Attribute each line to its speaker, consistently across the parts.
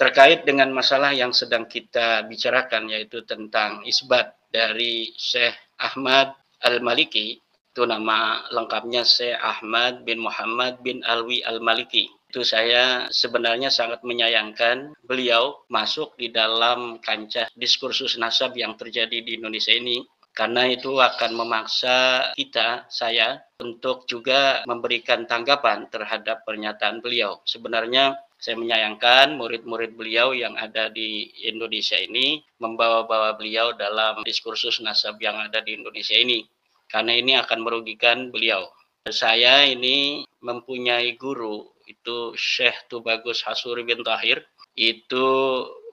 Speaker 1: terkait dengan masalah yang sedang kita bicarakan, yaitu tentang isbat dari Syekh Ahmad Al-Maliki. Itu nama lengkapnya Syekh Ahmad bin Muhammad bin Alwi Al-Maliki. Itu saya sebenarnya sangat menyayangkan beliau masuk di dalam kancah diskursus nasab yang terjadi di Indonesia ini, karena itu akan memaksa saya untuk juga memberikan tanggapan terhadap pernyataan beliau. Sebenarnya saya menyayangkan murid-murid beliau yang ada di Indonesia ini membawa-bawa beliau dalam diskursus nasab yang ada di Indonesia ini, karena ini akan merugikan beliau. Saya ini mempunyai guru, itu Syekh Tubagus Hasuri bin Tahir, itu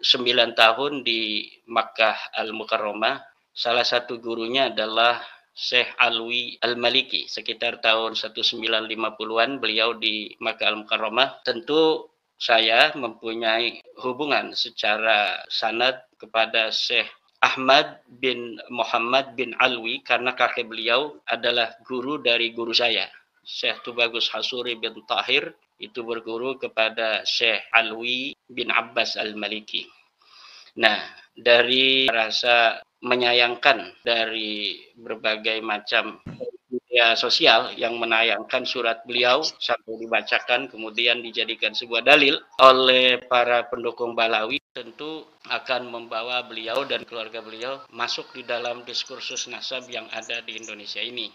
Speaker 1: 9 tahun di Makkah Al-Mukarramah. Salah satu gurunya adalah Syekh Alwi Al-Maliki. Sekitar tahun 1950-an beliau di Makkah Al-Mukarramah. Tentu saya mempunyai hubungan secara sanad kepada Syekh Ahmad bin Muhammad bin Alwi, karena kakek beliau adalah guru dari guru saya. Syekh Tubagus Hasuri bin Tahir itu berguru kepada Syekh Alwi bin Abbas Al-Maliki. Nah, dari rasa menyayangkan dari berbagai macam media sosial yang menayangkan surat beliau sampai dibacakan kemudian dijadikan sebuah dalil oleh para pendukung Balawi, tentu akan membawa beliau dan keluarga beliau masuk di dalam diskursus nasab yang ada di Indonesia ini.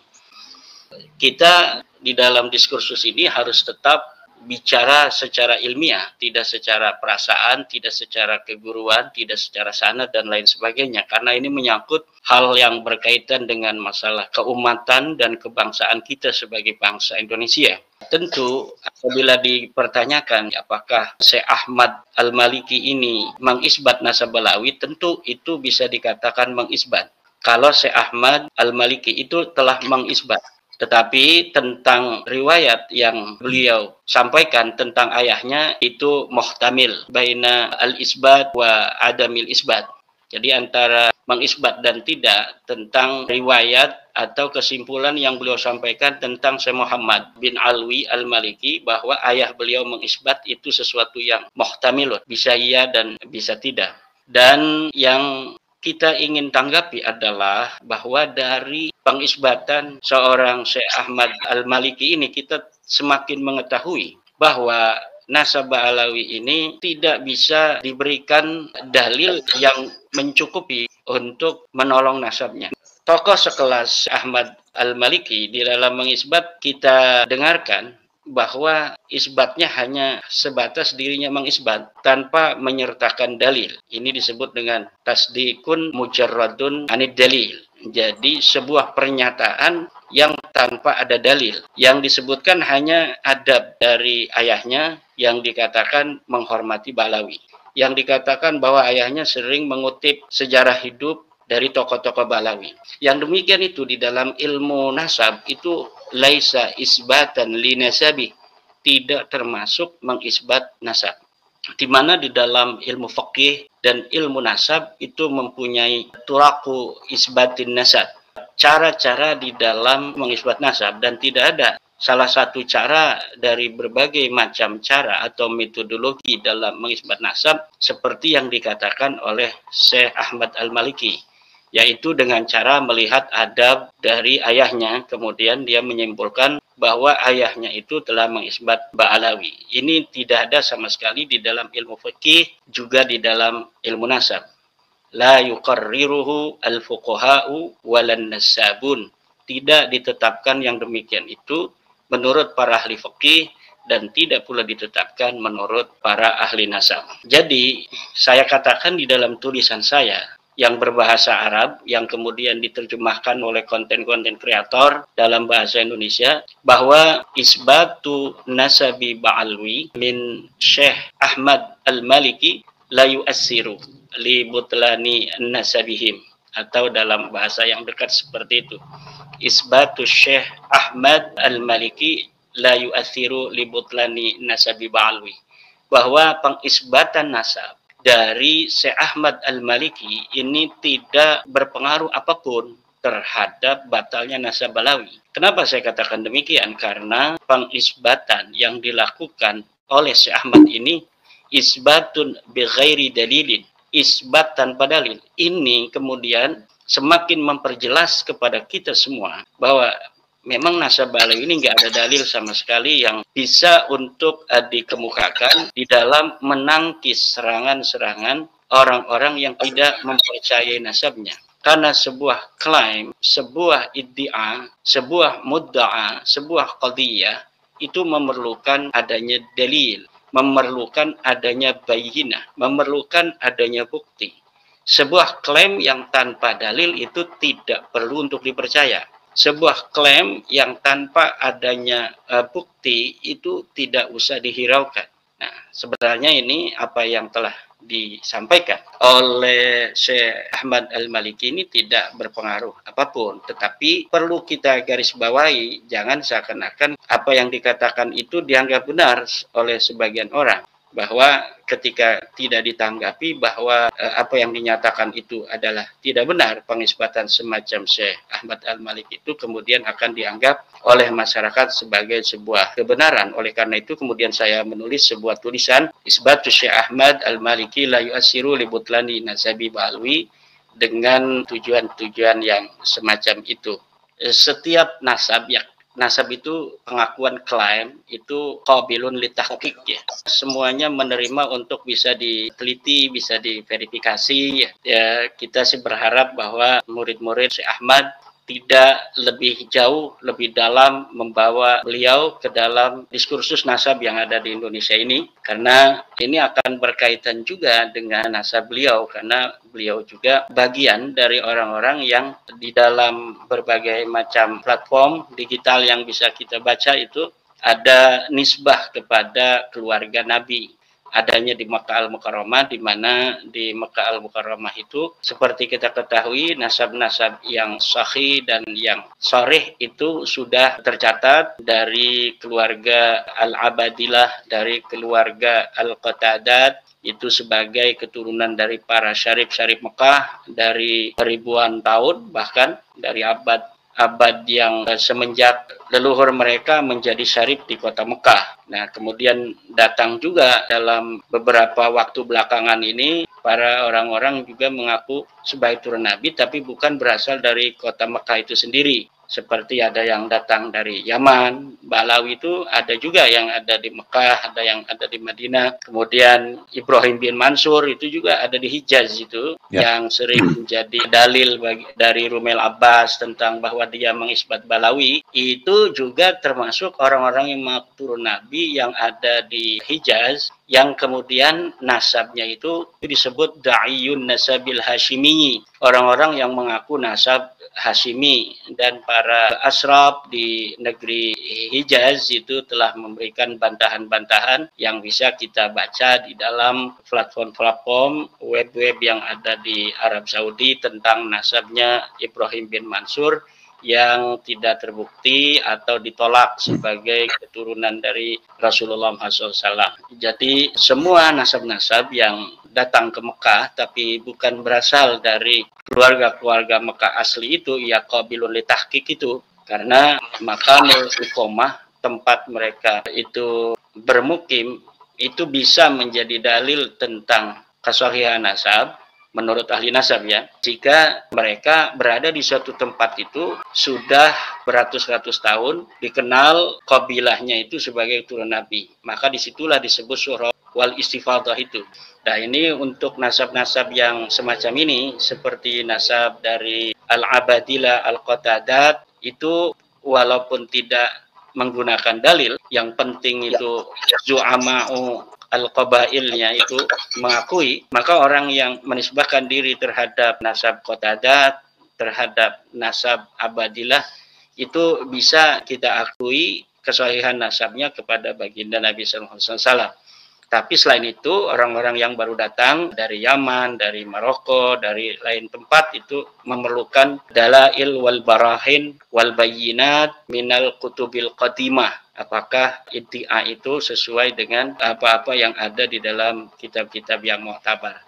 Speaker 1: Kita di dalam diskursus ini harus tetap bicara secara ilmiah, tidak secara perasaan, tidak secara keguruan, tidak secara sanad dan lain sebagainya, karena ini menyangkut hal yang berkaitan dengan masalah keumatan dan kebangsaan kita sebagai bangsa Indonesia. Tentu apabila dipertanyakan apakah Syekh Ahmad Al-Maliki ini mengisbat nasab Balawi, tentu itu bisa dikatakan mengisbat kalau Syekh Ahmad Al-Maliki itu telah mengisbat. Tetapi tentang riwayat yang beliau sampaikan tentang ayahnya itu muhtamil baina al-isbat wa adamil isbat. Jadi antara mengisbat dan tidak tentang riwayat atau kesimpulan yang beliau sampaikan tentang Syekh Muhammad bin Alwi Al-Maliki bahwa ayah beliau mengisbat itu sesuatu yang muhtamil, bisa iya dan bisa tidak. Dan yang kita ingin tanggapi adalah bahwa dari pengisbatan seorang Syekh Ahmad Al-Maliki ini kita semakin mengetahui bahwa nasab Ba'alawi ini tidak bisa diberikan dalil yang mencukupi untuk menolong nasabnya. Tokoh sekelas Ahmad Al-Maliki di dalam mengisbat kita dengarkan bahwa isbatnya hanya sebatas dirinya mengisbat tanpa menyertakan dalil. Ini disebut dengan tasdikun mujarradun anid dalil. Jadi sebuah pernyataan yang tanpa ada dalil. Yang disebutkan hanya adab dari ayahnya yang dikatakan menghormati Balawi. Yang dikatakan bahwa ayahnya sering mengutip sejarah hidup dari tokoh-tokoh Balawi. Yang demikian itu di dalam ilmu nasab itu laisa isbatan li nasabi, tidak termasuk mengisbat nasab. Di mana di dalam ilmu fikih dan ilmu nasab itu mempunyai turaku isbatin nasab, cara-cara di dalam mengisbat nasab, dan tidak ada salah satu cara dari berbagai macam cara atau metodologi dalam mengisbat nasab seperti yang dikatakan oleh Syekh Ahmad Al-Maliki, yaitu dengan cara melihat adab dari ayahnya, kemudian dia menyimpulkan bahwa ayahnya itu telah mengisbat Ba'alawi. Ini tidak ada sama sekali di dalam ilmu fikih, juga di dalam ilmu nasab. La yuqarriruhu al-fuqaha'u walan nasabun. Tidak ditetapkan yang demikian itu menurut para ahli fikih dan tidak pula ditetapkan menurut para ahli nasab. Jadi, saya katakan di dalam tulisan saya yang berbahasa Arab, yang kemudian diterjemahkan oleh konten-konten kreator dalam bahasa Indonesia, bahwa isbatu nasabi Ba'alwi min Syekh Ahmad Al-Maliki la yu'assiru li butlani nasabihim, atau dalam bahasa yang dekat seperti itu, isbatu Syekh Ahmad Al-Maliki la yu'assiru li butlani nasabi Ba'alwi, bahwa pengisbatan nasab dari Syekh Ahmad Al-Maliki ini tidak berpengaruh apapun terhadap batalnya nasab Balawi. Kenapa saya katakan demikian? Karena pengisbatan yang dilakukan oleh Syekh Ahmad ini isbatun bi ghairi dalilin, isbat tanpa dalil. Ini kemudian semakin memperjelas kepada kita semua bahwa memang nasab balawi ini nggak ada dalil sama sekali yang bisa untuk dikemukakan di dalam menangkis serangan-serangan orang-orang yang tidak mempercayai nasabnya. Karena sebuah klaim, sebuah iddia, sebuah mudda'a, sebuah qadiyah itu memerlukan adanya dalil, memerlukan adanya bayyinah, memerlukan adanya bukti. Sebuah klaim yang tanpa dalil itu tidak perlu untuk dipercaya. Sebuah klaim yang tanpa adanya bukti itu tidak usah dihiraukan. Nah, sebenarnya ini apa yang telah disampaikan oleh Syekh Ahmad Al-Maliki ini tidak berpengaruh apapun, tetapi perlu kita garis bawahi, jangan seakan-akan apa yang dikatakan itu dianggap benar oleh sebagian orang, bahwa ketika tidak ditanggapi bahwa apa yang dinyatakan itu adalah tidak benar, pengisbatan semacam Syekh Ahmad Al-Maliki itu kemudian akan dianggap oleh masyarakat sebagai sebuah kebenaran. Oleh karena itu kemudian saya menulis sebuah tulisan, Isbatu Syekh Ahmad Al-Maliki la yu'assiru li butlani nasabi ba'alwi, dengan tujuan-tujuan yang semacam itu. Setiap nasab itu pengakuan klaim itu qabilun litahqiq ya. Semuanya menerima untuk bisa diteliti, bisa diverifikasi ya. Kita sih berharap bahwa murid-murid Syekh Ahmad tidak lebih jauh, lebih dalam membawa beliau ke dalam diskursus nasab yang ada di Indonesia ini, karena ini akan berkaitan juga dengan nasab beliau, karena beliau juga bagian dari orang-orang yang di dalam berbagai macam platform digital yang bisa kita baca itu ada nisbah kepada keluarga Nabi. Adanya di Makkah Al-Mukarramah, di mana di Makkah Al-Mukarramah itu seperti kita ketahui nasab-nasab yang sahih dan yang sharih itu sudah tercatat dari keluarga Al-Abadilah, dari keluarga Al-Qatadat, itu sebagai keturunan dari para syarif-syarif Mekah dari ribuan tahun, bahkan dari abad yang semenjak leluhur mereka menjadi syarif di kota Mekah. Nah, kemudian datang juga dalam beberapa waktu belakangan ini para orang-orang juga mengaku sebagai turun Nabi, tapi bukan berasal dari kota Mekah itu sendiri. Seperti ada yang datang dari Yaman, Balawi itu ada juga yang ada di Mekah, ada yang ada di Madinah. Kemudian Ibrahim bin Mansur itu juga ada di Hijaz itu, yang sering menjadi dalil dari Rumel Abbas tentang bahwa dia mengisbat Balawi. Itu juga termasuk orang-orang yang mengaku turun Nabi yang ada di Hijaz, yang kemudian nasabnya itu disebut Da'iyun Nasabil Hashimi, orang-orang yang mengaku nasab Hashimi. Dan para asraf di negeri Hijaz itu telah memberikan bantahan-bantahan yang bisa kita baca di dalam platform-platform web-web yang ada di Arab Saudi tentang nasabnya Ibrahim bin Mansur yang tidak terbukti atau ditolak sebagai keturunan dari Rasulullah SAW. Jadi semua nasab-nasab yang datang ke Mekah tapi bukan berasal dari keluarga-keluarga Mekah asli itu, ya qabilun li tahqiq itu, karena maqamul iqamah, tempat mereka itu bermukim, itu bisa menjadi dalil tentang kesahihan nasab menurut ahli nasab ya, jika mereka berada di suatu tempat itu sudah beratus-ratus tahun, dikenal kabilahnya itu sebagai turun Nabi, maka disitulah disebut surah wal istifadah itu. Nah, ini untuk nasab-nasab yang semacam ini, seperti nasab dari Al-Abadilah, Al-Qatadat, itu walaupun tidak menggunakan dalil, yang penting itu zu'ama'u al-qabailnya itu mengakui, maka orang yang menisbahkan diri terhadap nasab Qatadat, terhadap nasab Abadilah, itu bisa kita akui kesahihan nasabnya kepada baginda Nabi SAW. Tapi selain itu, orang-orang yang baru datang dari Yaman, dari Maroko, dari lain tempat itu memerlukan dalail wal barahin wal bayyinat minal kutubil qadimah. Apakah iddia itu sesuai dengan apa-apa yang ada di dalam kitab-kitab yang mu'tabar.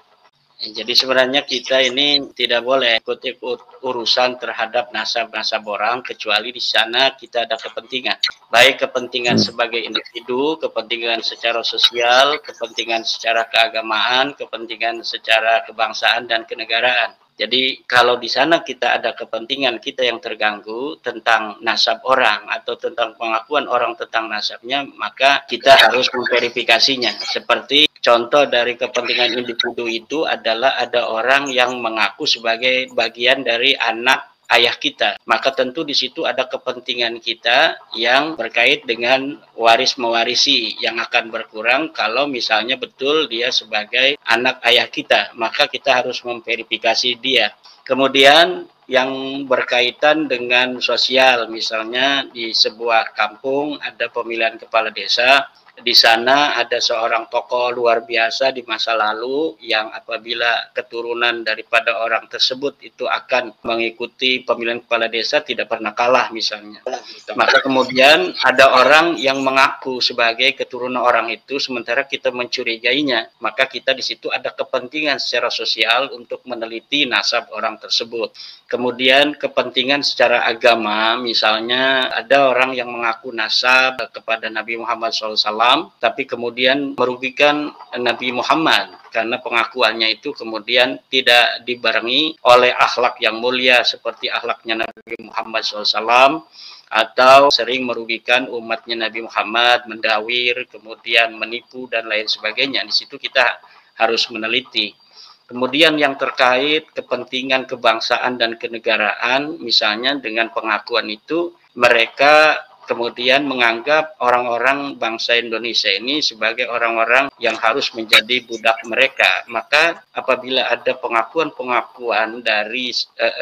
Speaker 1: Jadi sebenarnya kita ini tidak boleh ikut-ikut urusan terhadap nasab-nasab orang, kecuali di sana kita ada kepentingan. Baik kepentingan sebagai individu, kepentingan secara sosial, kepentingan secara keagamaan, kepentingan secara kebangsaan dan kenegaraan. Jadi kalau di sana kita ada kepentingan kita yang terganggu tentang nasab orang atau tentang pengakuan orang tentang nasabnya, maka kita harus memverifikasinya. Seperti contoh dari kepentingan individu itu adalah ada orang yang mengaku sebagai bagian dari anak ayah kita, maka tentu di situ ada kepentingan kita yang berkait dengan waris mewarisi yang akan berkurang kalau misalnya betul dia sebagai anak ayah kita, maka kita harus memverifikasi dia. Kemudian yang berkaitan dengan sosial, misalnya di sebuah kampung ada pemilihan kepala desa. Di sana ada seorang tokoh luar biasa di masa lalu yang apabila keturunan daripada orang tersebut itu akan mengikuti pemilihan kepala desa tidak pernah kalah misalnya. Maka kemudian ada orang yang mengaku sebagai keturunan orang itu sementara kita mencurigainya. Maka kita di situ ada kepentingan secara sosial untuk meneliti nasab orang tersebut. Kemudian kepentingan secara agama, misalnya ada orang yang mengaku nasab kepada Nabi Muhammad SAW, tapi kemudian merugikan Nabi Muhammad karena pengakuannya itu kemudian tidak dibarengi oleh akhlak yang mulia seperti akhlaknya Nabi Muhammad SAW, atau sering merugikan umatnya Nabi Muhammad, mendawir, kemudian menipu dan lain sebagainya. Di situ kita harus meneliti. Kemudian yang terkait kepentingan kebangsaan dan kenegaraan, misalnya dengan pengakuan itu, mereka kemudian menganggap orang-orang bangsa Indonesia ini sebagai orang-orang yang harus menjadi budak mereka. Maka apabila ada pengakuan-pengakuan dari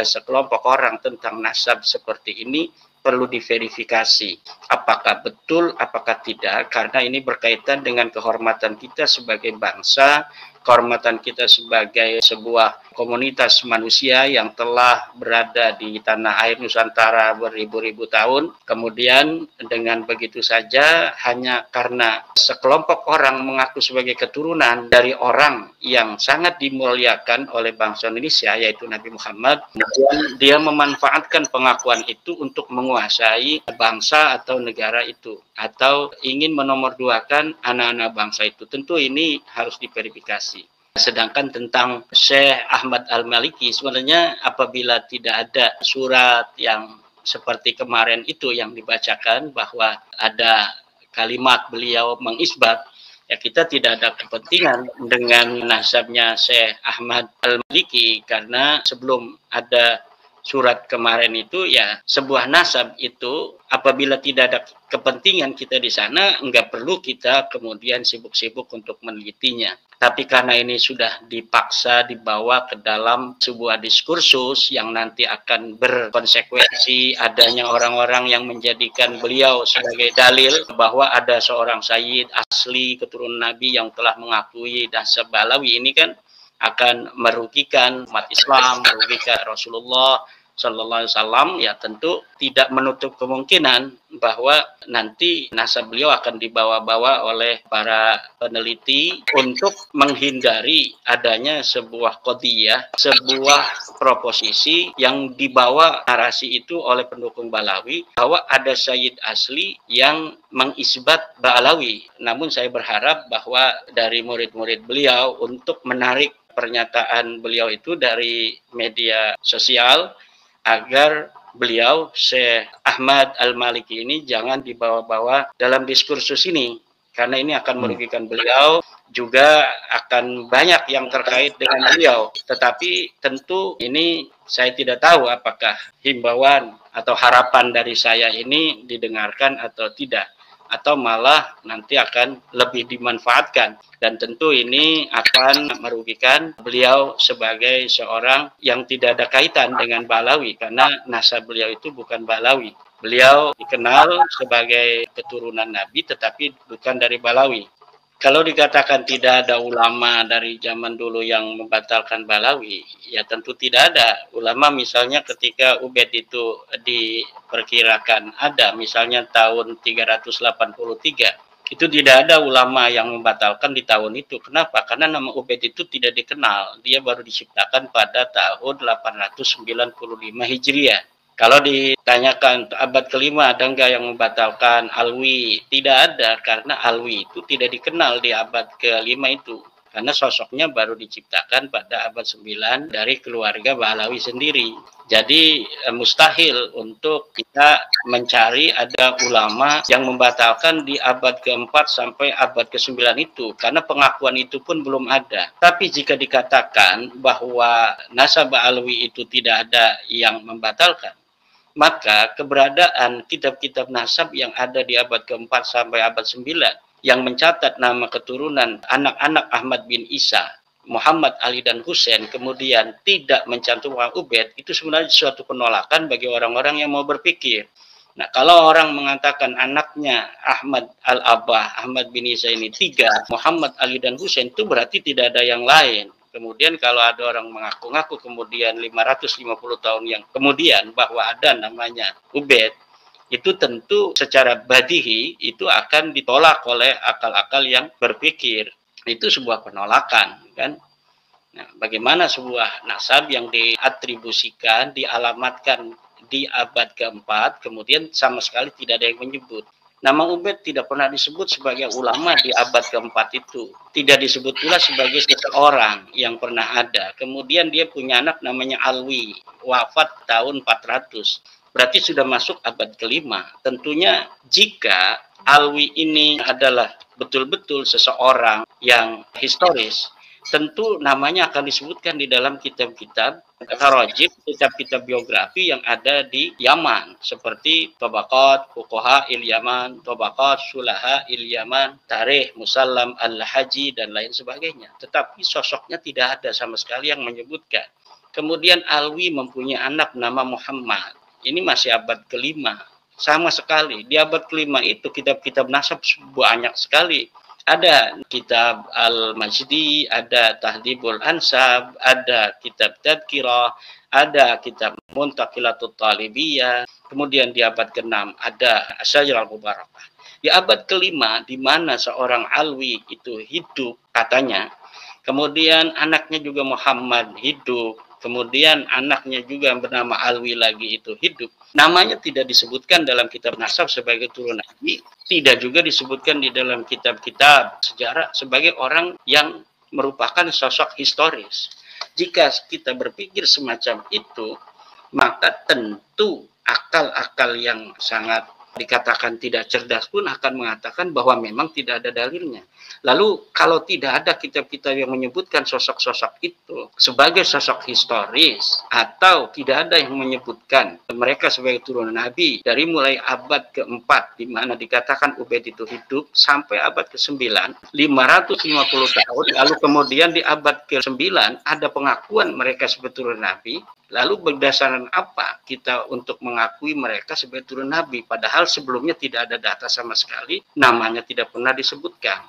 Speaker 1: sekelompok orang tentang nasab seperti ini, perlu diverifikasi apakah betul, apakah tidak, karena ini berkaitan dengan kehormatan kita sebagai bangsa, kehormatan kita sebagai sebuah komunitas manusia yang telah berada di tanah air Nusantara beribu-ribu tahun. Kemudian dengan begitu saja hanya karena sekelompok orang mengaku sebagai keturunan dari orang yang sangat dimuliakan oleh bangsa Indonesia, yaitu Nabi Muhammad, kemudian dia memanfaatkan pengakuan itu untuk menguasai bangsa atau negara itu, atau ingin menomorduakan anak-anak bangsa itu. Tentu ini harus diverifikasi. Sedangkan tentang Syekh Ahmad Al-Maliki, sebenarnya apabila tidak ada surat yang seperti kemarin itu yang dibacakan bahwa ada kalimat beliau mengisbat, ya kita tidak ada kepentingan dengan nasabnya Syekh Ahmad Al-Maliki, karena sebelum ada surat kemarin itu ya sebuah nasab itu apabila tidak ada kepentingan kita di sana, enggak perlu kita kemudian sibuk-sibuk untuk menelitinya. Tapi karena ini sudah dipaksa dibawa ke dalam sebuah diskursus yang nanti akan berkonsekuensi adanya orang-orang yang menjadikan beliau sebagai dalil bahwa ada seorang sayyid asli keturunan Nabi yang telah mengakui nasab Balawi, ini kan akan merugikan umat Islam, merugikan Rasulullah Sallallahu Alaihi Wasallam. Ya tentu tidak menutup kemungkinan bahwa nanti nasab beliau akan dibawa-bawa oleh para peneliti untuk menghindari adanya sebuah qadiyah, sebuah proposisi yang dibawa narasi itu oleh pendukung Balawi bahwa ada sayyid asli yang mengisbat Balawi. Namun saya berharap bahwa dari murid-murid beliau untuk menarik pernyataan beliau itu dari media sosial agar beliau Syekh Ahmad Al-Maliki ini jangan dibawa-bawa dalam diskursus ini, karena ini akan merugikan beliau, juga akan banyak yang terkait dengan beliau. Tetapi tentu ini saya tidak tahu apakah himbauan atau harapan dari saya ini didengarkan atau tidak, atau malah nanti akan lebih dimanfaatkan, dan tentu ini akan merugikan beliau sebagai seorang yang tidak ada kaitan dengan Balawi, karena nasab beliau itu bukan Balawi. Beliau dikenal sebagai keturunan Nabi tetapi bukan dari Balawi. Kalau dikatakan tidak ada ulama dari zaman dulu yang membatalkan Balawi, ya tentu tidak ada. Ulama misalnya ketika Ubaid itu diperkirakan ada, misalnya tahun 383, Itu tidak ada ulama yang membatalkan di tahun itu. Kenapa? Karena nama Ubaid itu tidak dikenal. Dia baru diciptakan pada tahun 895 Hijriah. Kalau ditanyakan abad kelima ada enggak yang membatalkan Alwi? Tidak ada, karena Alwi itu tidak dikenal di abad kelima itu. Karena sosoknya baru diciptakan pada abad 9 dari keluarga Bahlawi sendiri. Jadi mustahil untuk kita mencari ada ulama yang membatalkan di abad keempat sampai abad ke-9 itu. Karena pengakuan itu pun belum ada. Tapi jika dikatakan bahwa nasab Alwi itu tidak ada yang membatalkan, maka keberadaan kitab-kitab nasab yang ada di abad keempat sampai abad 9 yang mencatat nama keturunan anak-anak Ahmad bin Isa, Muhammad, Ali, dan Husain, kemudian tidak mencantumkan Ubaid, itu sebenarnya suatu penolakan bagi orang-orang yang mau berpikir. Nah, kalau orang mengatakan anaknya Ahmad al-Abah, Ahmad bin Isa ini 3, Muhammad, Ali, dan Husain, itu berarti tidak ada yang lain. Kemudian kalau ada orang mengaku-ngaku kemudian 550 tahun yang kemudian bahwa ada namanya Ubaid, itu tentu secara badihi itu akan ditolak oleh akal-akal yang berpikir. Itu sebuah penolakan, kan? Nah, bagaimana sebuah nasab yang diatribusikan, dialamatkan di abad keempat, kemudian sama sekali tidak ada yang menyebut. Nama Ubaid tidak pernah disebut sebagai ulama di abad keempat itu. Tidak disebut pula sebagai seseorang yang pernah ada. Kemudian dia punya anak namanya Alwi, wafat tahun 400. Berarti sudah masuk abad kelima. Tentunya jika Alwi ini adalah betul-betul seseorang yang historis, tentu namanya akan disebutkan di dalam kitab-kitab tarajib, kitab-kitab biografi yang ada di Yaman, seperti Tabaqat Fuqaha il Yaman, Tabaqat Sulaha il Yaman, Tarikh Musallam al-Haji, dan lain sebagainya. Tetapi sosoknya tidak ada sama sekali yang menyebutkan. Kemudian Alwi mempunyai anak nama Muhammad. Ini masih abad kelima. Sama sekali. Di abad kelima itu kitab-kitab nasab banyak sekali. Ada kitab Al-Majdi, ada Tahdhibul Ansab, ada kitab Tadkirah, ada kitab Muntaqilatut Talibiyah. Kemudian di abad ke-6 ada Asyajarah Al-Mubarakah. Di abad kelima, di mana seorang Alwi itu hidup katanya, kemudian anaknya juga Muhammad hidup, kemudian anaknya juga yang bernama Alwi lagi itu hidup. Namanya tidak disebutkan dalam kitab nasab sebagai turun Nabi, tidak juga disebutkan di dalam kitab-kitab sejarah sebagai orang yang merupakan sosok historis. Jika kita berpikir semacam itu, maka tentu akal-akal yang sangat dikatakan tidak cerdas pun akan mengatakan bahwa memang tidak ada dalilnya. Lalu kalau tidak ada kitab-kitab yang menyebutkan sosok-sosok itu sebagai sosok historis, atau tidak ada yang menyebutkan mereka sebagai turunan Nabi dari mulai abad keempat di mana dikatakan Ubaid itu hidup sampai abad ke-9, 550 tahun, lalu kemudian di abad ke-9 ada pengakuan mereka sebagai turunan Nabi. Lalu berdasarkan apa kita untuk mengakui mereka sebagai turun Nabi? Padahal sebelumnya tidak ada data sama sekali, namanya tidak pernah disebutkan.